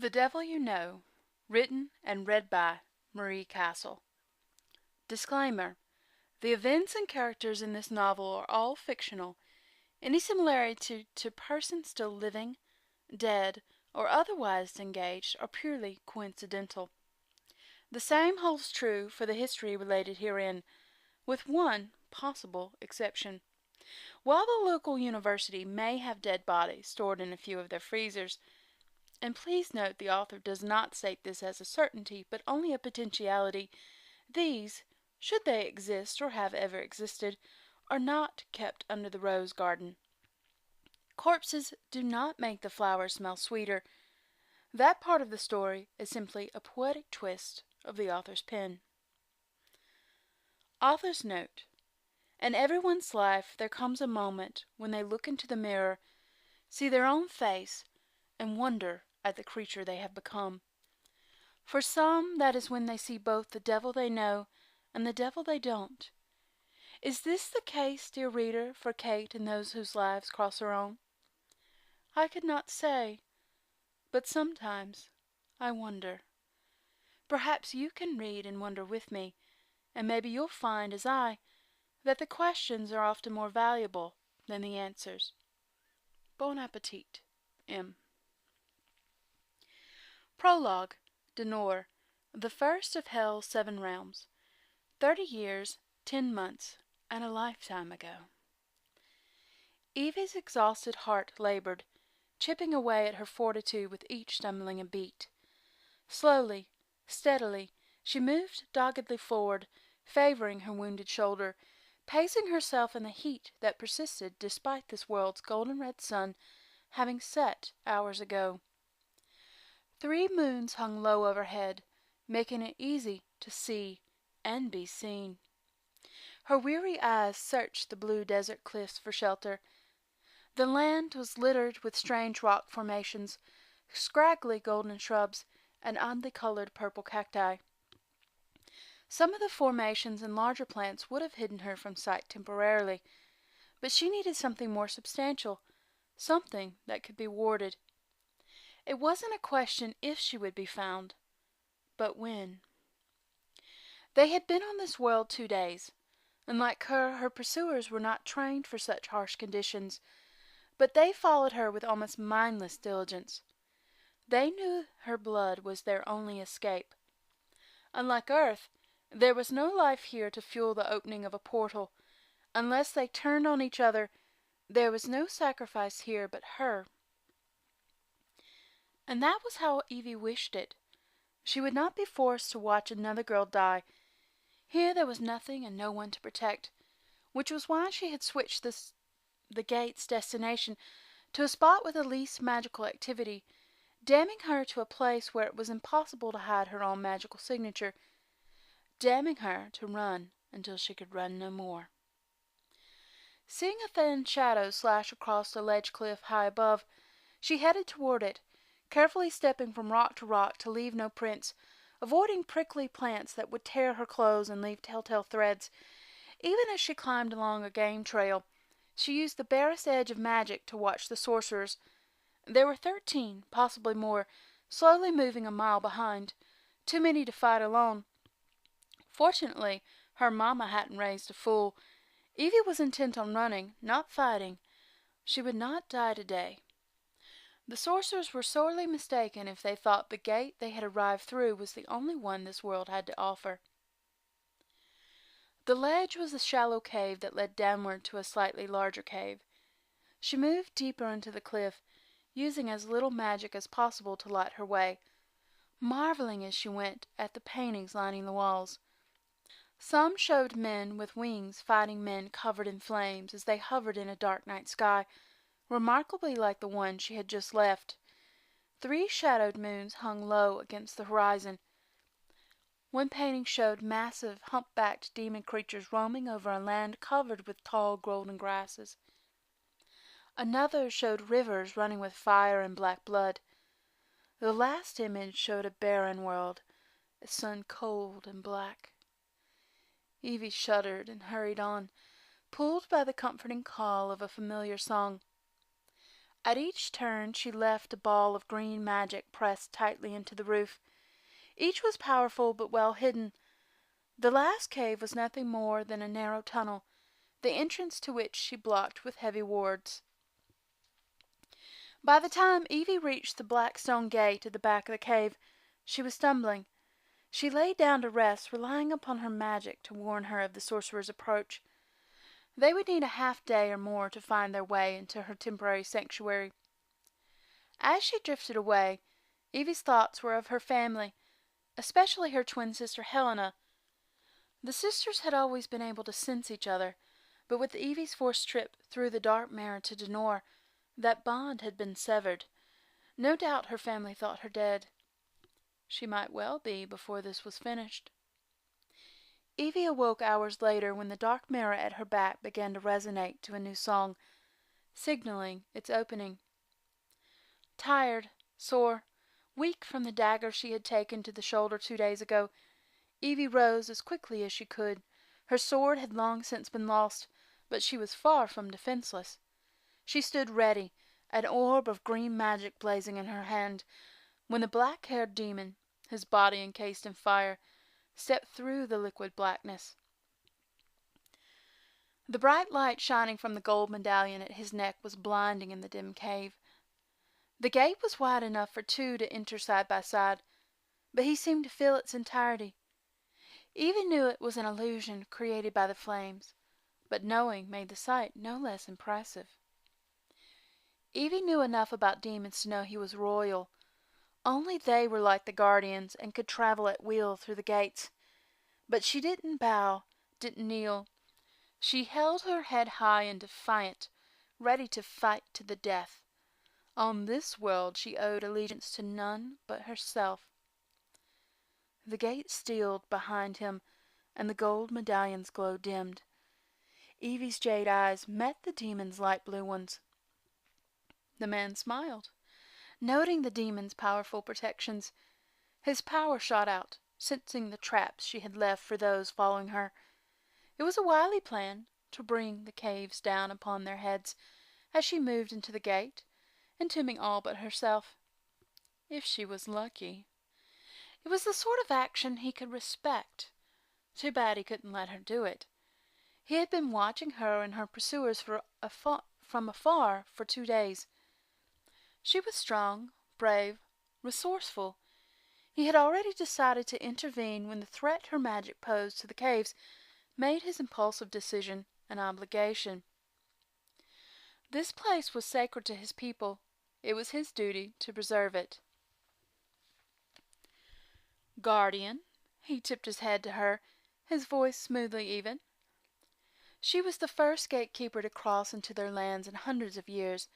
The Devil You Know, written and read by Marie Castle. Disclaimer: the events and characters in this novel are all fictional. Any similarity to persons still living, dead, or otherwise engaged are purely coincidental. The same holds true for the history related herein, with one possible exception. While the local university may have dead bodies stored in a few of their freezers, and please note the author does not state this as a certainty, but only a potentiality, these, should they exist or have ever existed, are not kept under the rose garden. Corpses do not make the flowers smell sweeter. That part of the story is simply a poetic twist of the author's pen. Author's note: in everyone's life there comes a moment when they look into the mirror, see their own face, and wonder at the creature they have become. For some, that is when they see both the devil they know and the devil they don't. Is this the case, dear reader, for Kate and those whose lives cross her own? I could not say, but sometimes I wonder. Perhaps you can read and wonder with me, and maybe you'll find, as I, that the questions are often more valuable than the answers. Bon appetit. M. Prologue. Denor, the first of Hell's 7 realms. 30 years, 10 months, and a lifetime ago. Evie's exhausted heart labored, chipping away at her fortitude with each stumbling beat. Slowly, steadily, she moved doggedly forward, favoring her wounded shoulder, pacing herself in the heat that persisted despite this world's golden-red sun having set hours ago. 3 moons hung low overhead, making it easy to see and be seen. Her weary eyes searched the blue desert cliffs for shelter. The land was littered with strange rock formations, scraggly golden shrubs, and oddly colored purple cacti. Some of the formations and larger plants would have hidden her from sight temporarily, but she needed something more substantial, something that could be warded. It wasn't a question if she would be found, but when. They had been on this world 2 days, and like her pursuers were not trained for such harsh conditions, but they followed her with almost mindless diligence. They knew her blood was their only escape. Unlike Earth, there was no life here to fuel the opening of a portal. Unless they turned on each other, there was no sacrifice here but her. And that was how Evie wished it. She would not be forced to watch another girl die. Here there was nothing and no one to protect, which was why she had switched the gate's destination to a spot with the least magical activity, damning her to a place where it was impossible to hide her own magical signature, damning her to run until she could run no more. Seeing a thin shadow slash across the ledge cliff high above, she headed toward it, carefully stepping from rock to rock to leave no prints, avoiding prickly plants that would tear her clothes and leave telltale threads. Even as she climbed along a game trail, she used the barest edge of magic to watch the sorcerers. There were 13, possibly more, slowly moving a mile behind, too many to fight alone. Fortunately, her mamma hadn't raised a fool. Evie was intent on running, not fighting. She would not die today. The sorcerers were sorely mistaken if they thought the gate they had arrived through was the only one this world had to offer. The ledge was a shallow cave that led downward to a slightly larger cave. She moved deeper into the cliff, using as little magic as possible to light her way, marveling as she went at the paintings lining the walls. Some showed men with wings fighting men covered in flames as they hovered in a dark night sky, remarkably like the one she had just left. 3 shadowed moons hung low against the horizon. One painting showed massive, hump-backed demon creatures roaming over a land covered with tall golden grasses. Another showed rivers running with fire and black blood. The last image showed a barren world, a sun cold and black. Evie shuddered and hurried on, pulled by the comforting call of a familiar song. At each turn she left a ball of green magic pressed tightly into the roof. Each was powerful but well hidden. The last cave was nothing more than a narrow tunnel, the entrance to which she blocked with heavy wards. By the time Evie reached the black stone gate at the back of the cave, she was stumbling. She lay down to rest, relying upon her magic to warn her of the sorcerer's approach. They would need a half-day or more to find their way into her temporary sanctuary. As she drifted away, Evie's thoughts were of her family, especially her twin sister Helena. The sisters had always been able to sense each other, but with Evie's forced trip through the Darkmirror to Denor, that bond had been severed. No doubt her family thought her dead. She might well be before this was finished. Evie awoke hours later when the dark mirror at her back began to resonate to a new song, signaling its opening. Tired, sore, weak from the dagger she had taken to the shoulder 2 days ago, Evie rose as quickly as she could. Her sword had long since been lost, but she was far from defenseless. She stood ready, an orb of green magic blazing in her hand, when the black-haired demon, his body encased in fire, stepped through the liquid blackness. The bright light shining from the gold medallion at his neck was blinding in the dim cave. The gate was wide enough for two to enter side by side, but he seemed to fill its entirety. Evie knew it was an illusion created by the flames, but knowing made the sight no less impressive. Evie knew enough about demons to know he was royal. Only they were like the guardians and could travel at will through the gates. But she didn't bow, didn't kneel. She held her head high and defiant, ready to fight to the death. On this world she owed allegiance to none but herself. The gate steeled behind him, and the gold medallion's glow dimmed. Evie's jade eyes met the demon's light blue ones. The man smiled, noting the demon's powerful protections. His power shot out, sensing the traps she had left for those following her. It was a wily plan to bring the caves down upon their heads as she moved into the gate, entombing all but herself. If she was lucky. It was the sort of action he could respect. Too bad he couldn't let her do it. He had been watching her and her pursuers from afar for 2 days. She was strong, brave, resourceful. He had already decided to intervene when the threat her magic posed to the caves made his impulsive decision an obligation. This place was sacred to his people. It was his duty to preserve it. Guardian, he tipped his head to her, his voice smoothly even. She was the first gatekeeper to cross into their lands in hundreds of years.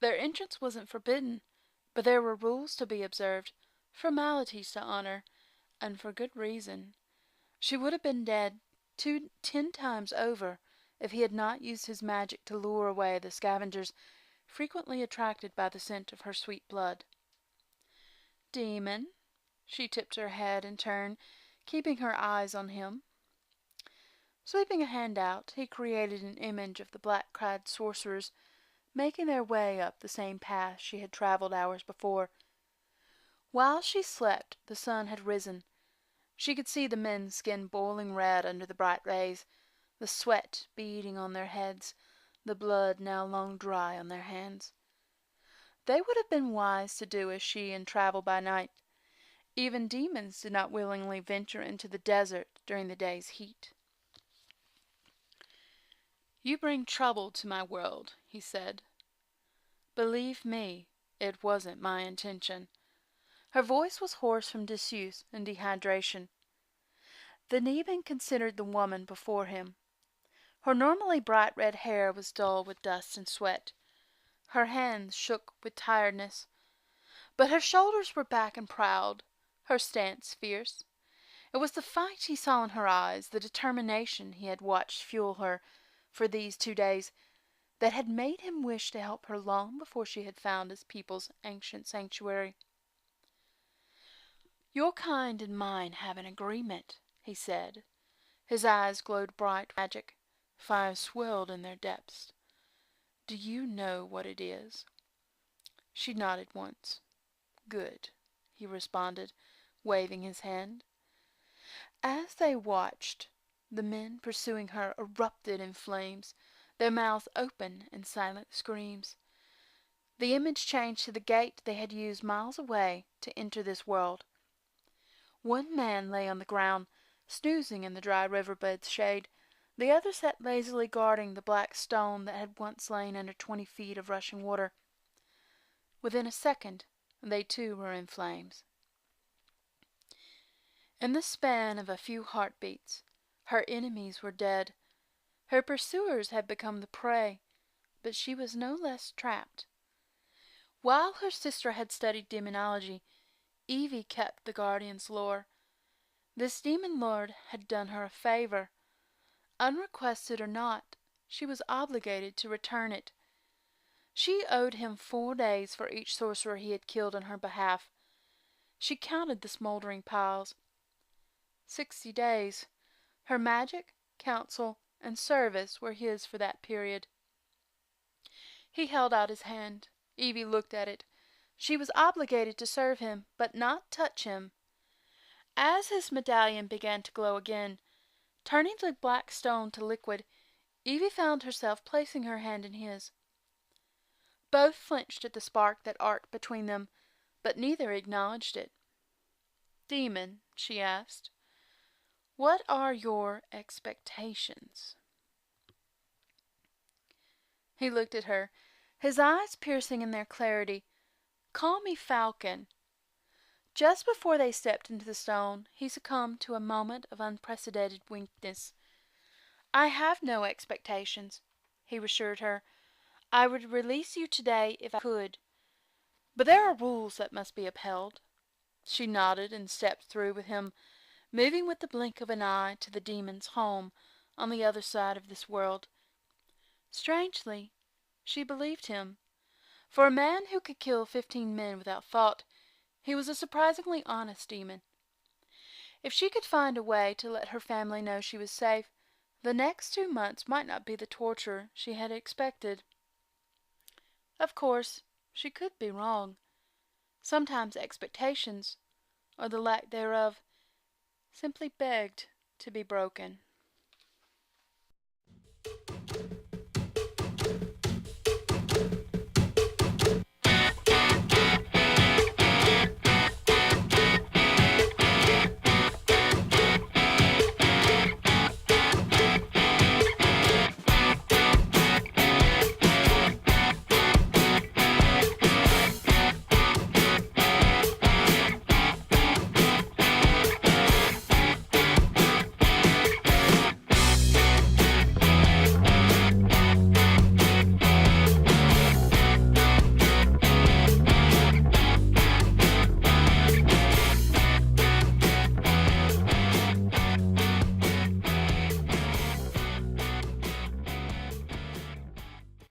Their entrance wasn't forbidden, but there were rules to be observed, formalities to honor, and for good reason. She would have been dead 10 times over if he had not used his magic to lure away the scavengers frequently attracted by the scent of her sweet blood. Demon, she tipped her head in turn, keeping her eyes on him. Sweeping a hand out, he created an image of the black-clad sorcerers making their way up the same path she had traveled hours before. While she slept, the sun had risen. She could see the men's skin boiling red under the bright rays, the sweat beading on their heads, the blood now long dry on their hands. They would have been wise to do as she and travel by night. Even demons did not willingly venture into the desert during the day's heat. "You bring trouble to my world," he said. "Believe me, it wasn't my intention." Her voice was hoarse from disuse and dehydration. The demon considered the woman before him. Her normally bright red hair was dull with dust and sweat. Her hands shook with tiredness. But her shoulders were back and proud, her stance fierce. It was the fight he saw in her eyes, the determination he had watched fuel her for these 2 days, that had made him wish to help her long before she had found his people's ancient sanctuary. "Your kind and mine have an agreement," he said. His eyes glowed bright with magic. Fire swelled in their depths. "Do you know what it is?" She nodded once. "Good," he responded, waving his hand. As they watched, the men pursuing her erupted in flames, their mouths open in silent screams. The image changed to the gate they had used miles away to enter this world. One man lay on the ground, snoozing in the dry riverbed's shade. The other sat lazily guarding the black stone that had once lain under 20 feet of rushing water. Within a second, they too were in flames. In the span of a few heartbeats, her enemies were dead. Her pursuers had become the prey, but she was no less trapped. While her sister had studied demonology, Evie kept the Guardian's lore. This demon lord had done her a favor. Unrequested or not, she was obligated to return it. She owed him 4 days for each sorcerer he had killed on her behalf. She counted the smoldering piles. 60 days. Her magic, counsel, and service were his for that period. He held out his hand. Evie looked at it. She was obligated to serve him, but not touch him. As his medallion began to glow again, turning the black stone to liquid, Evie found herself placing her hand in his. Both flinched at the spark that arced between them, but neither acknowledged it. "Demon," she asked, "what are your expectations?" He looked at her, his eyes piercing in their clarity. "Call me Falcon." Just before they stepped into the stone, he succumbed to a moment of unprecedented weakness. "I have no expectations," he assured her. "I would release you today if I could. But there are rules that must be upheld." She nodded and stepped through with him, moving with the blink of an eye to the demon's home on the other side of this world. Strangely, she believed him. For a man who could kill 15 men without thought, he was a surprisingly honest demon. If she could find a way to let her family know she was safe, the next 2 months might not be the torture she had expected. Of course, she could be wrong. Sometimes expectations, or the lack thereof, simply begged to be broken.